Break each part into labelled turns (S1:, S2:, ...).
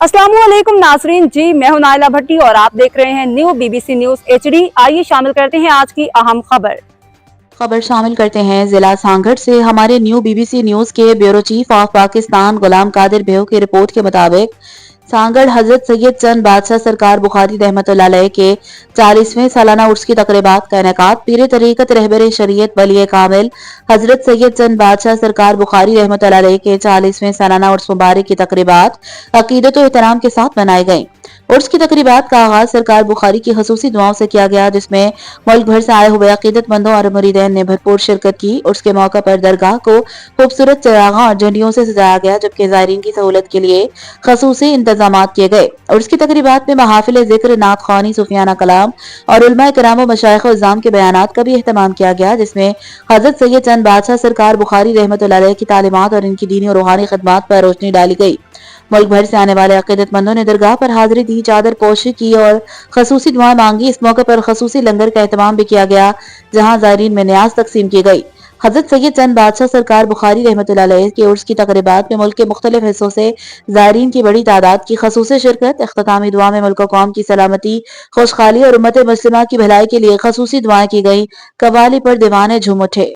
S1: अस्सलाम वालेकुम नाजरीन जी, मैं हूं नाइला भट्टी और आप देख रहे हैं न्यू बीबीसी न्यूज HD। आइए शामिल करते हैं आज की अहम खबर
S2: शामिल करते हैं जिला सांगड़ से हमारे न्यू बीबीसी न्यूज के bureau chief of Pakistan Ghulam Qadir बेहो की रिपोर्ट के मुताबिक सांगड़ हजरत सैयद चंद बादशाह सरकार बुखारी रहमतुल्लाह अलैह के 40वें सालाना उर्स की तकरीबात का इनेकाद पीर तरीकत रहबर शरीयत वली कामिल हजरत सैयद चंद बादशाह सरकार बुखारी रहमतुल्लाह अलैह के 40वें सालाना उर्स मुबारक की तकरीबात अकीदत और एहतराम के साथ मनाई गई। उर्स की तकरीबात का आगाज सरकार बुखारी की खसूसी दुआओं से किया गया, जिसमें मुल्क भर से आए हुए अकीदतमंदों और मुरीदैन ने भरपूर शिरकत की। उर्स के मौका पर दरगाह को खूबसूरत चिरागों और झंडियों से सजाया गया, जबकि ज़ायरीन की सहूलत के लिए खसूसी इंतजामात किए गए। उर्स की तकरीबात में महाफिल जिक्र, नात ख्वानी, सूफियाना कलाम और उलमा किराम व मशाइख व इज़्ज़ाम के बयानात का भी एहतमाम किया गया, जिसमें हजरत सैयद चंद बादशाह सरकार बुखारी रहमतुल्लाह अलैह की तालीमात और इनकी दीनी और रूहानी खिदमात पर रोशनी डाली गई। मुल्क भर से आने वाले अकीदतमंदों ने दरगाह पर हाजिरी दी, चादर पोशी की और खसूसी दुआएं मांगी। इस मौके पर खसूसी लंगर का एहतमाम भी किया गया, जहां ज़ायरीन में न्याज तकसीम की गई। हजरत सैयद चंद बादशाह सरकार बुखारी रहमतुल्लाह अलैह के उर्स की तकरीबात में मुल्क के मुख्तलिफ हिस्सों से ज़ायरीन की बड़ी तादाद की खसूसी शिरकत। इख्तितामी दुआ में मुल्क कौम की सलामती, खुशहाली और उम्मत मुस्लिमा की भलाई के लिए खसूसी दुआएं की गई। कव्वाली पर दीवाने झूम उठे।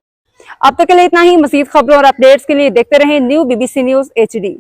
S1: अब तक के लिए इतना ही। मज़ीद खबरों और अपडेट्स के लिए देखते रहें न्यू बीबीसी न्यूज HD।